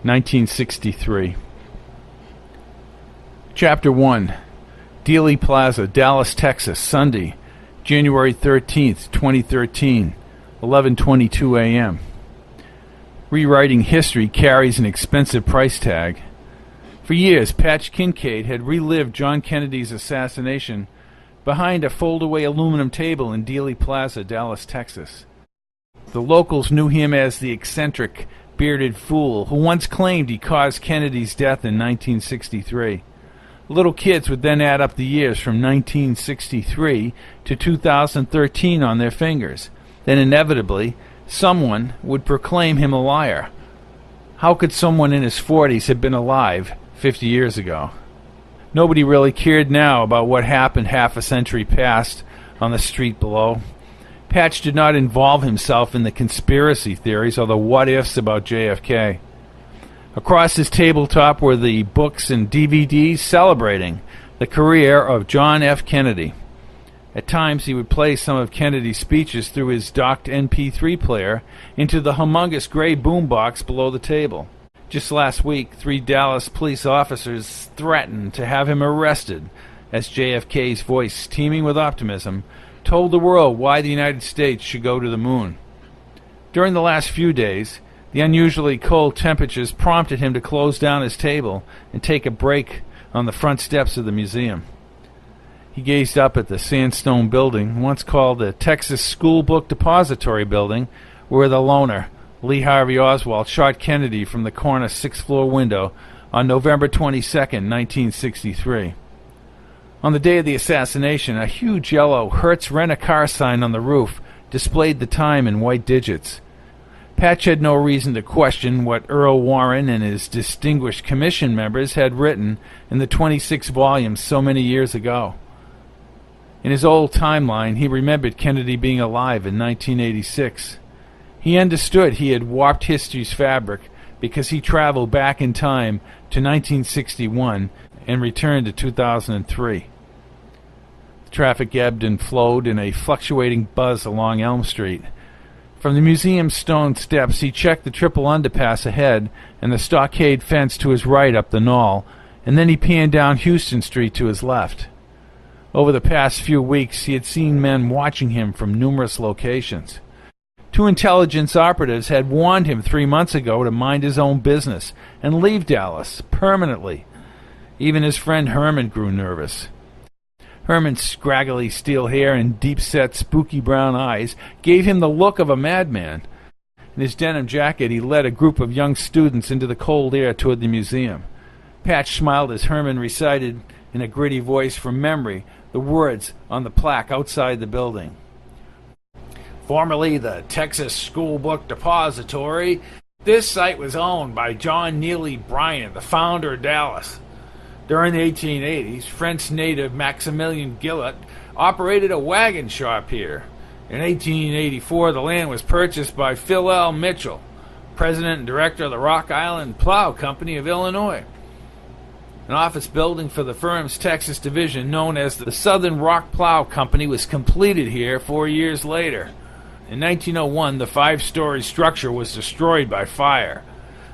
1963. Chapter 1. Dealey Plaza, Dallas, Texas, Sunday, January 13th, 2013, 11:22 a.m. Rewriting history carries an expensive price tag. For years, Patch Kincaid had relived John Kennedy's assassination behind a fold-away aluminum table in Dealey Plaza, Dallas, Texas. The locals knew him as the eccentric, bearded fool who once claimed he caused Kennedy's death in 1963. Little kids would then add up the years from 1963 to 2013 on their fingers. Then inevitably, someone would proclaim him a liar. How could someone in his 40s have been alive 50 years ago? Nobody really cared now about what happened half a century past on the street below. Patch did not involve himself in the conspiracy theories or the what-ifs about JFK. Across his tabletop were the books and DVDs celebrating the career of John F. Kennedy. At times he would play some of Kennedy's speeches through his docked MP3 player into the humongous gray boombox below the table. Just last week, 3 Dallas police officers threatened to have him arrested as JFK's voice, teeming with optimism, told the world why the United States should go to the moon. During the last few days, the unusually cold temperatures prompted him to close down his table and take a break on the front steps of the museum. He gazed up at the sandstone building, once called the Texas School Book Depository Building, where the loner, Lee Harvey Oswald, shot Kennedy from the corner 6th-floor window on November 22, 1963. On the day of the assassination, a huge yellow Hertz Rent-A-Car sign on the roof displayed the time in white digits. Patch had no reason to question what Earl Warren and his distinguished commission members had written in the 26 volumes so many years ago. In his old timeline, he remembered Kennedy being alive in 1986. He understood he had warped history's fabric because he traveled back in time to 1961 and returned to 2003. The traffic ebbed and flowed in a fluctuating buzz along Elm Street. From the museum's stone steps, he checked the triple underpass ahead and the stockade fence to his right up the knoll, and then he panned down Houston Street to his left. Over the past few weeks, he had seen men watching him from numerous locations. 2 intelligence operatives had warned him 3 months ago to mind his own business and leave Dallas permanently. Even his friend Herman grew nervous. Herman's scraggly steel hair and deep-set, spooky brown eyes gave him the look of a madman. In his denim jacket, he led a group of young students into the cold air toward the museum. Patch smiled as Herman recited in a gritty voice from memory the words on the plaque outside the building. Formerly the Texas School Book Depository, this site was owned by John Neely Bryant, the founder of Dallas. During the 1880s, French native Maximilien Gillot operated a wagon shop here. In 1884, the land was purchased by Phil L. Mitchell, president and director of the Rock Island Plow Company of Illinois. An office building for the firm's Texas division, known as the Southern Rock Plow Company, was completed here 4 years later. In 1901, the 5-story structure was destroyed by fire.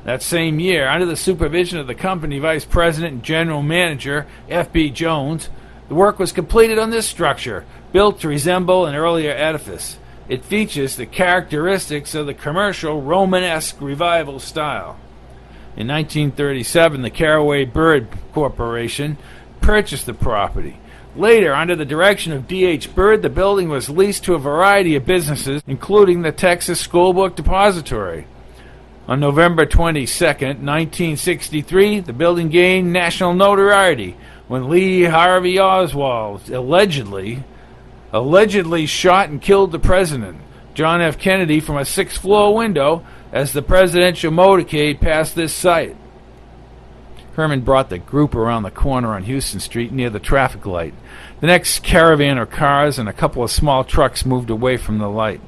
That same year, under the supervision of the company vice president and general manager, F.B. Jones, the work was completed on this structure, built to resemble an earlier edifice. It features the characteristics of the commercial Romanesque revival style. In 1937, the Caraway Bird Corporation purchased the property. Later, under the direction of D.H. Bird, the building was leased to a variety of businesses, including the Texas School Book Depository. On November 22, 1963, the building gained national notoriety when Lee Harvey Oswald allegedly shot and killed the president, John F. Kennedy, from a 6th-floor window as the presidential motorcade passed this site. Herman brought the group around the corner on Houston Street near the traffic light. The next caravan of cars and a couple of small trucks moved away from the light.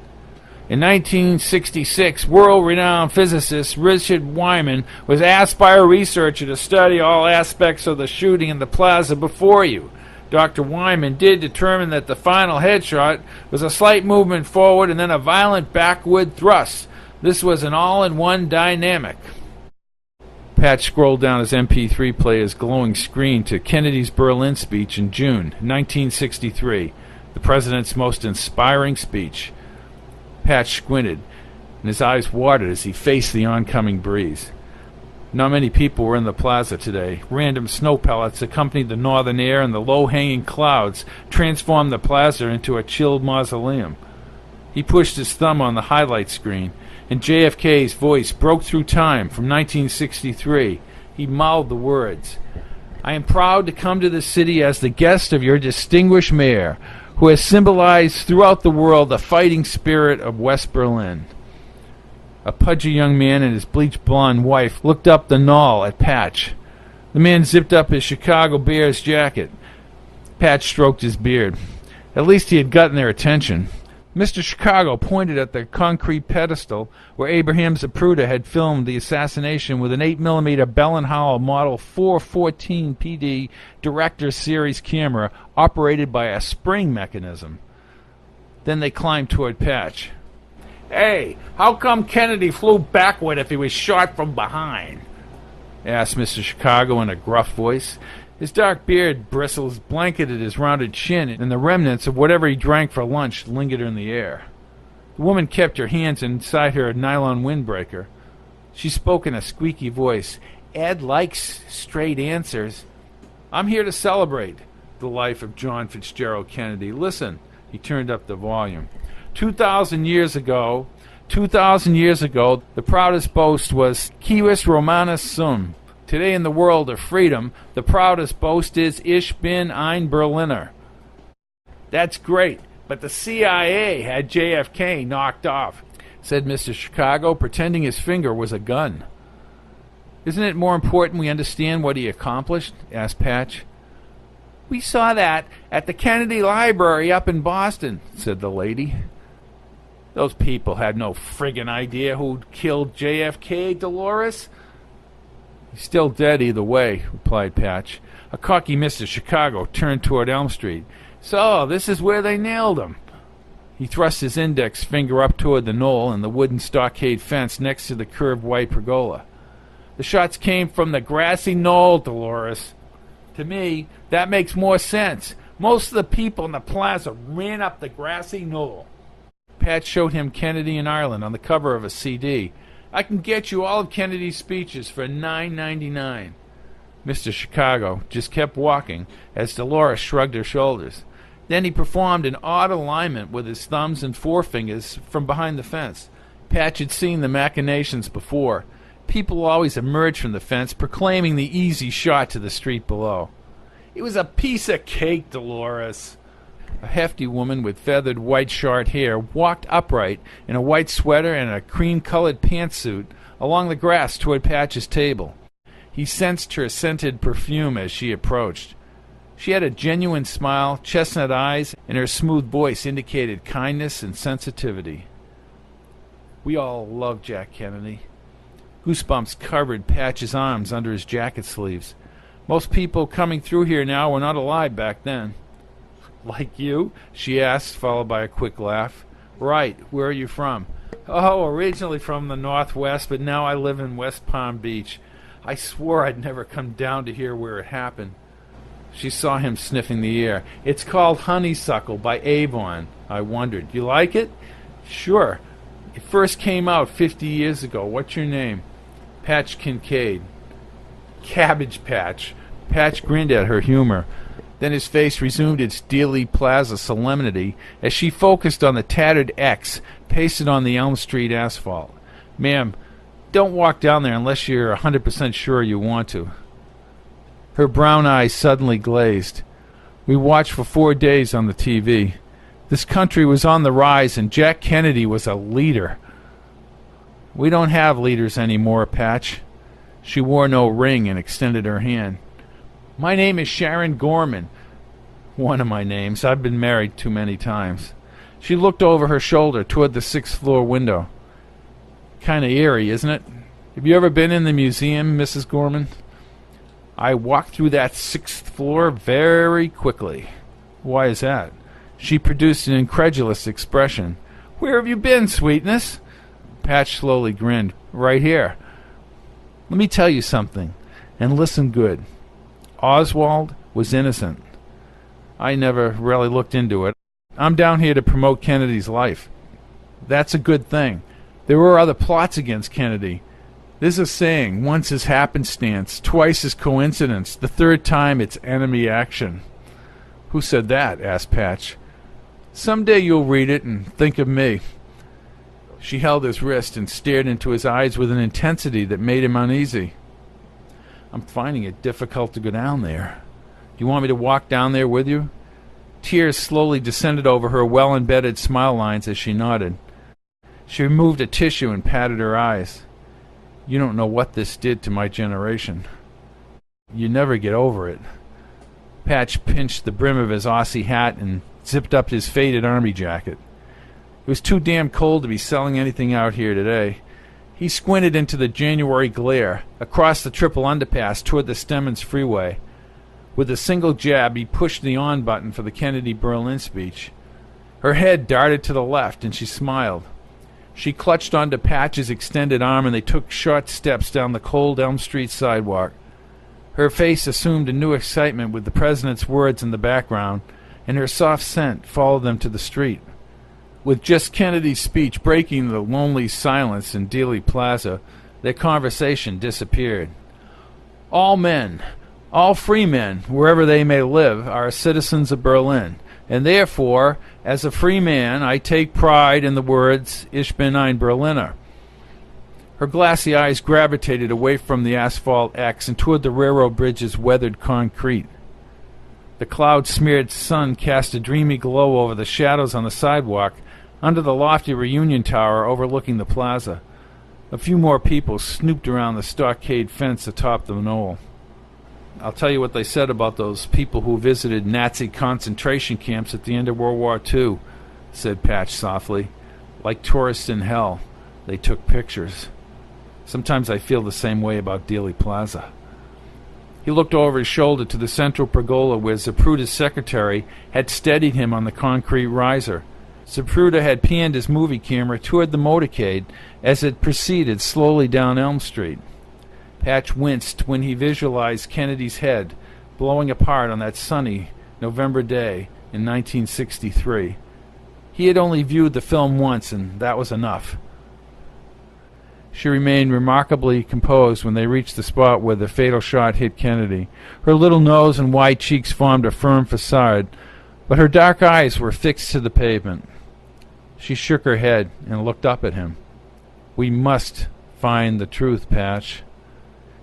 In 1966, world-renowned physicist Richard Wyman was asked by a researcher to study all aspects of the shooting in the plaza before you. Dr. Wyman did determine that the final headshot was a slight movement forward and then a violent backward thrust. This was an all-in-one dynamic. Patch scrolled down his MP3 player's glowing screen to Kennedy's Berlin speech in June 1963, the president's most inspiring speech. Patch squinted, and his eyes watered as he faced the oncoming breeze. Not many people were in the plaza today. Random snow pellets accompanied the northern air, and the low-hanging clouds transformed the plaza into a chilled mausoleum. He pushed his thumb on the highlight screen, and JFK's voice broke through time from 1963. He mouthed the words, "I am proud to come to this city as the guest of your distinguished mayor, who has symbolized throughout the world the fighting spirit of West Berlin." A pudgy young man and his bleached blonde wife looked up the knoll at Patch. The man zipped up his Chicago Bears jacket. Patch stroked his beard. At least he had gotten their attention. Mr. Chicago pointed at the concrete pedestal where Abraham Zapruder had filmed the assassination with an 8mm Bell & Howell Model 414 PD Director Series camera operated by a spring mechanism. Then they climbed toward Patch. "Hey, how come Kennedy flew backward if he was shot from behind?" asked Mr. Chicago in a gruff voice. His dark beard bristles blanketed his rounded chin, and the remnants of whatever he drank for lunch lingered in the air. The woman kept her hands inside her nylon windbreaker. She spoke in a squeaky voice. "Ed likes straight answers. I'm here to celebrate the life of John Fitzgerald Kennedy. Listen." He turned up the volume. 2,000 years ago, the proudest boast was Civis Romanus Sum. Today in the world of freedom, the proudest boast is Ich bin ein Berliner. "That's great, but the CIA had JFK knocked off," said Mr. Chicago, pretending his finger was a gun. "Isn't it more important we understand what he accomplished?" asked Patch. "We saw that at the Kennedy Library up in Boston," said the lady. "Those people had no friggin' idea who'd killed JFK, Dolores." "He's still dead either way," replied Patch. A cocky Mr. Chicago turned toward Elm Street. "So, this is where they nailed him." He thrust his index finger up toward the knoll and the wooden stockade fence next to the curved white pergola. "The shots came from the grassy knoll, Dolores. To me, that makes more sense. Most of the people in the plaza ran up the grassy knoll." Patch showed him Kennedy in Ireland on the cover of a CD. "I can get you all of Kennedy's speeches for $9.99. Mr. Chicago just kept walking as Dolores shrugged her shoulders. Then he performed an odd alignment with his thumbs and forefingers from behind the fence. Patch had seen the machinations before. People always emerged from the fence proclaiming the easy shot to the street below. "It was a piece of cake, Dolores." A hefty woman with feathered white short hair walked upright in a white sweater and a cream-colored pantsuit along the grass toward Patch's table. He sensed her scented perfume as she approached. She had a genuine smile, chestnut eyes, and her smooth voice indicated kindness and sensitivity. "We all love Jack Kennedy." Goosebumps covered Patch's arms under his jacket sleeves. "Most people coming through here now were not alive back then." "Like you?" she asked, followed by a quick laugh. "Right. Where are you from?" "Oh, originally from the Northwest, but now I live in West Palm Beach. I swore I'd never come down to here where it happened." She saw him sniffing the air. "It's called Honeysuckle by Avon." I wondered. "You like it?" "Sure. It first came out 50 years ago. What's your name?" "Patch Kincaid." "Cabbage Patch." Patch grinned at her humor. Then his face resumed its Dealey Plaza solemnity as she focused on the tattered X pasted on the Elm Street asphalt. "Ma'am, don't walk down there unless you're 100% sure you want to." Her brown eyes suddenly glazed. "We watched for 4 days on the TV. This country was on the rise and Jack Kennedy was a leader." "We don't have leaders anymore, Patch." She wore no ring and extended her hand. "My name is Sharon Gorman." "One of my names. I've been married too many times." She looked over her shoulder toward the 6th-floor window. "Kind of eerie, isn't it? Have you ever been in the museum, Mrs. Gorman?" "I walked through that 6th floor very quickly." "Why is that?" She produced an incredulous expression. "Where have you been, sweetness?" Patch slowly grinned. "Right here." Let me tell you something, and listen good. Oswald was innocent. I never really looked into it. I'm down here to promote Kennedy's life. That's a good thing. There were other plots against Kennedy. There's a saying, once is happenstance, twice is coincidence, the third time it's enemy action. Who said that? Asked Patch. Someday you'll read it and think of me. She held his wrist and stared into his eyes with an intensity that made him uneasy. I'm finding it difficult to go down there. Do you want me to walk down there with you? Tears slowly descended over her well-embedded smile lines as she nodded. She removed a tissue and patted her eyes. You don't know what this did to my generation. You never get over it. Patch pinched the brim of his Aussie hat and zipped up his faded army jacket. It was too damn cold to be selling anything out here today. He squinted into the January glare, across the triple underpass toward the Stemmons Freeway. With a single jab, he pushed the on button for the Kennedy-Berlin speech. Her head darted to the left, and she smiled. She clutched onto Patch's extended arm, and they took short steps down the cold Elm Street sidewalk. Her face assumed a new excitement with the president's words in the background, and her soft scent followed them to the street. With just Kennedy's speech breaking the lonely silence in Dealey Plaza, their conversation disappeared. All men, all free men, wherever they may live, are citizens of Berlin, and therefore, as a free man, I take pride in the words, Ich bin ein Berliner. Her glassy eyes gravitated away from the asphalt X and toward the railroad bridge's weathered concrete. The cloud-smeared sun cast a dreamy glow over the shadows on the sidewalk under the lofty Reunion Tower overlooking the plaza. A few more people snooped around the stockade fence atop the knoll. I'll tell you what they said about those people who visited Nazi concentration camps at the end of World War II, said Patch softly. Like tourists in hell, they took pictures. Sometimes I feel the same way about Dealey Plaza. He looked over his shoulder to the central pergola where Zapruder's secretary had steadied him on the concrete riser. Zapruder had panned his movie camera toward the motorcade as it proceeded slowly down Elm Street. Patch winced when he visualized Kennedy's head blowing apart on that sunny November day in 1963. He had only viewed the film once, and that was enough. She remained remarkably composed when they reached the spot where the fatal shot hit Kennedy. Her little nose and wide cheeks formed a firm facade, but her dark eyes were fixed to the pavement. She shook her head and looked up at him. We must find the truth, Patch.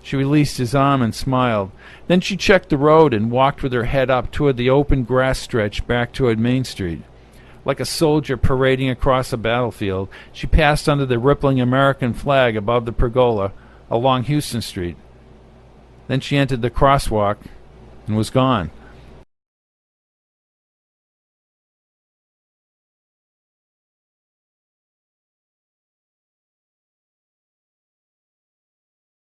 She released his arm and smiled. Then she checked the road and walked with her head up toward the open grass stretch back toward Main Street. Like a soldier parading across a battlefield, she passed under the rippling American flag above the pergola along Houston Street. Then she entered the crosswalk and was gone.